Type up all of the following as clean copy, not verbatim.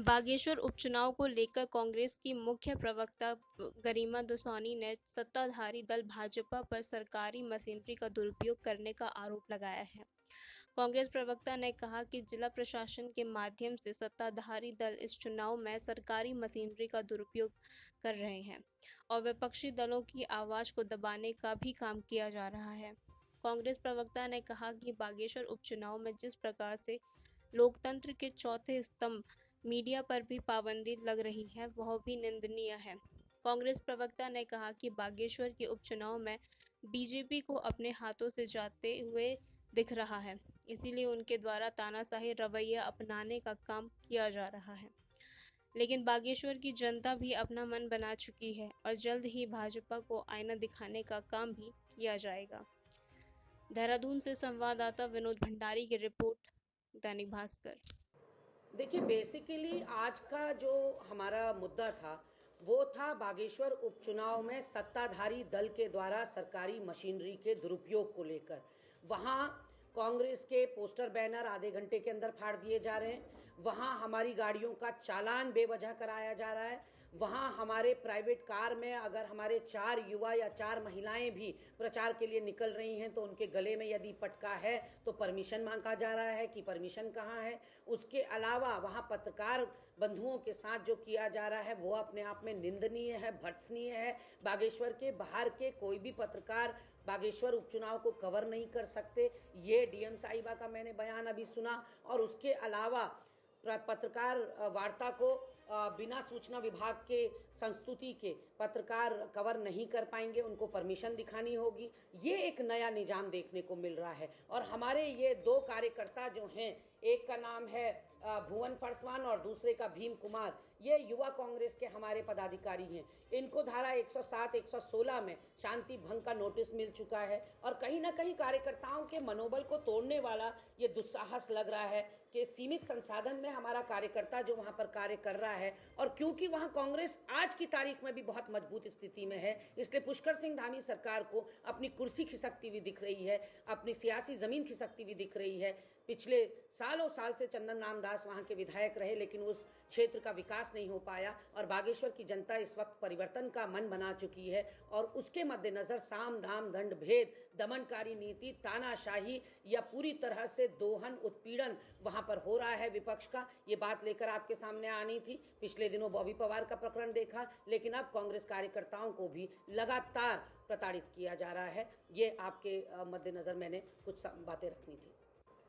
बागेश्वर उपचुनाव को लेकर कांग्रेस की मुख्य प्रवक्ता गरिमा दसौनी ने सत्ताधारी दल भाजपा पर सरकारी मशीनरी का दुरुपयोग करने का आरोप लगाया है। कांग्रेस प्रवक्ता ने कहा कि जिला प्रशासन के माध्यम से सत्ताधारी दल इस चुनाव में सरकारी मशीनरी का दुरुपयोग कर रहे हैं और विपक्षी दलों की आवाज को दबाने का भी काम किया जा रहा है। कांग्रेस प्रवक्ता ने कहा कि बागेश्वर उपचुनाव में जिस प्रकार से लोकतंत्र के चौथे स्तंभ मीडिया पर भी पाबंदी लग रही है, वह भी निंदनीय है। कांग्रेस प्रवक्ता ने कहा कि बागेश्वर के उपचुनाव में बीजेपी को अपने हाथों से जाते हुए दिख रहा है, इसीलिए उनके द्वारा तानाशाही रवैया अपनाने का काम किया जा रहा है। लेकिन बागेश्वर की जनता भी अपना मन बना चुकी है और जल्द ही भाजपा को आईना दिखाने का काम भी किया जाएगा। देहरादून से संवाददाता विनोद भंडारी की रिपोर्ट, दैनिक भास्कर। देखिए, बेसिकली आज का जो हमारा मुद्दा था वो था बागेश्वर उपचुनाव में सत्ताधारी दल के द्वारा सरकारी मशीनरी के दुरुपयोग को लेकर। वहाँ कांग्रेस के पोस्टर बैनर आधे घंटे के अंदर फाड़ दिए जा रहे हैं, वहाँ हमारी गाड़ियों का चालान बेवजह कराया जा रहा है, वहाँ हमारे प्राइवेट कार में अगर हमारे 4 युवा या 4 महिलाएं भी प्रचार के लिए निकल रही हैं तो उनके गले में यदि पटका है तो परमिशन मांगा जा रहा है कि परमिशन कहाँ है। उसके अलावा वहाँ पत्रकार बंधुओं के साथ जो किया जा रहा है वो अपने आप में निंदनीय है, भर्त्सनीय है। बागेश्वर के बाहर के कोई भी पत्रकार बागेश्वर उपचुनाव को कवर नहीं कर सकते, ये डीएम साहिबा का मैंने बयान अभी सुना। और उसके अलावा पत्रकार वार्ता को बिना सूचना विभाग के संस्तुति के पत्रकार कवर नहीं कर पाएंगे, उनको परमिशन दिखानी होगी। ये एक नया निजाम देखने को मिल रहा है। और हमारे ये 2 कार्यकर्ता जो हैं, एक का नाम है भुवन फरसवान और दूसरे का भीम कुमार, ये युवा कांग्रेस के हमारे पदाधिकारी हैं। इनको धारा 107, 116 में शांति भंग का नोटिस मिल चुका है और कहीं ना कहीं कार्यकर्ताओं के मनोबल को तोड़ने वाला ये दुस्साहस लग रहा है कि सीमित संसाधन में हमारा कार्यकर्ता जो वहाँ पर कार्य कर रहा है, और क्योंकि वहाँ कांग्रेस आज की तारीख में भी बहुत मजबूत स्थिति में है, इसलिए पुष्कर सिंह धामी सरकार को अपनी कुर्सी खिसकती हुई दिख रही है, अपनी सियासी जमीन खिसकती हुई दिख रही है। पिछले सालों साल से चंदन रामदास वहाँ के विधायक रहे, लेकिन उस क्षेत्र का विकास नहीं हो पाया और बागेश्वर की जनता इस वक्त परिवर्तन का मन बना चुकी है। और उसके मद्देनजर साम दाम दंड भेद, दमनकारी नीति, तानाशाही या पूरी तरह से दोहन उत्पीड़न वहाँ पर हो रहा है विपक्ष का। ये बात लेकर आपके सामने आनी थी। पिछले दिनों बॉबी पवार का प्रकरण देखा, लेकिन अब कांग्रेस कार्यकर्ताओं को भी लगातार प्रताड़ित किया जा रहा है। ये आपके मद्देनजर मैंने कुछ बातें रखनी थी।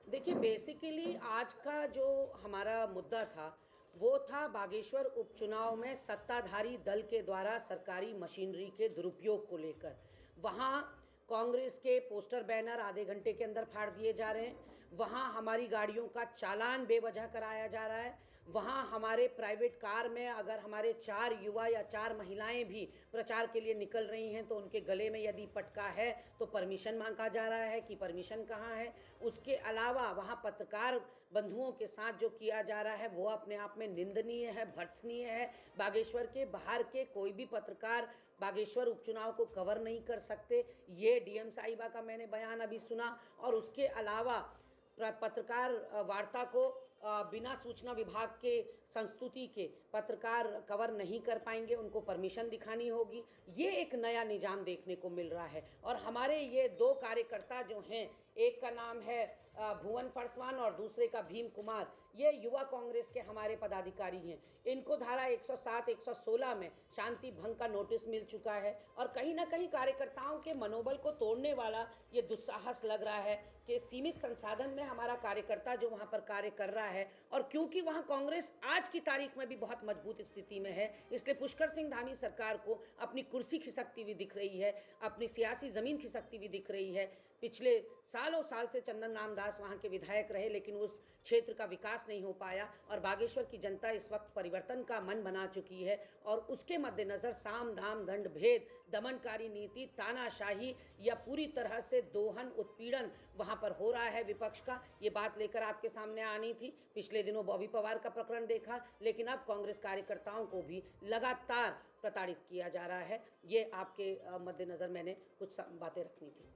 देखिए, बेसिकली आज का जो हमारा मुद्दा था वो था बागेश्वर उपचुनाव में सत्ताधारी दल के द्वारा सरकारी मशीनरी के दुरुपयोग को लेकर। वहाँ कांग्रेस के पोस्टर बैनर आधे घंटे के अंदर फाड़ दिए जा रहे हैं, वहाँ हमारी गाड़ियों का चालान बेवजह कराया जा रहा है, वहाँ हमारे प्राइवेट कार में अगर हमारे 4 युवा या 4 महिलाएं भी प्रचार के लिए निकल रही हैं तो उनके गले में यदि पटका है तो परमिशन मांगा जा रहा है कि परमिशन कहाँ है। उसके अलावा वहाँ पत्रकार बंधुओं के साथ जो किया जा रहा है वो अपने आप में निंदनीय है, भर्त्सनीय है। बागेश्वर के बाहर के कोई भी पत्रकार बागेश्वर उपचुनाव को कवर नहीं कर सकते, ये डीएम साहिबा का मैंने बयान अभी सुना। और उसके अलावा पत्रकार वार्ता को बिना सूचना विभाग के संस्तुति के पत्रकार कवर नहीं कर पाएंगे, उनको परमिशन दिखानी होगी। ये एक नया निजाम देखने को मिल रहा है। और हमारे ये 2 कार्यकर्ता जो हैं, एक का नाम है भुवन फरसवान और दूसरे का भीम कुमार, ये युवा कांग्रेस के हमारे पदाधिकारी हैं। इनको धारा 107, 116 में शांति भंग का नोटिस मिल चुका है और कहीं ना कहीं कार्यकर्ताओं के मनोबल को तोड़ने वाला ये दुस्साहस लग रहा है कि सीमित संसाधन में हमारा कार्यकर्ता जो वहाँ पर कार्य कर रहा है, और क्योंकि वहाँ कांग्रेस आज की तारीख में भी बहुत मजबूत स्थिति में है, इसलिए पुष्कर सिंह धामी सरकार को अपनी कुर्सी खिसकती हुई दिख रही है, अपनी सियासी जमीन खिसकती हुई दिख रही है। पिछले सालों साल से चंदन रामदास वहाँ के विधायक रहे, लेकिन उस क्षेत्र का विकास नहीं हो पाया और बागेश्वर की जनता इस वक्त परिवर्तन का मन बना चुकी है। और उसके मद्देनजर साम दाम दंड भेद, दमनकारी नीति, तानाशाही या पूरी तरह से दोहन उत्पीड़न वहाँ पर हो रहा है विपक्ष का। ये बात लेकर आपके सामने आनी थी। पिछले दिनों बॉबी पवार का प्रकरण देखा, लेकिन अब कांग्रेस कार्यकर्ताओं को भी लगातार प्रताड़ित किया जा रहा है। ये आपके मद्देनजर मैंने कुछ बातें रखनी थी।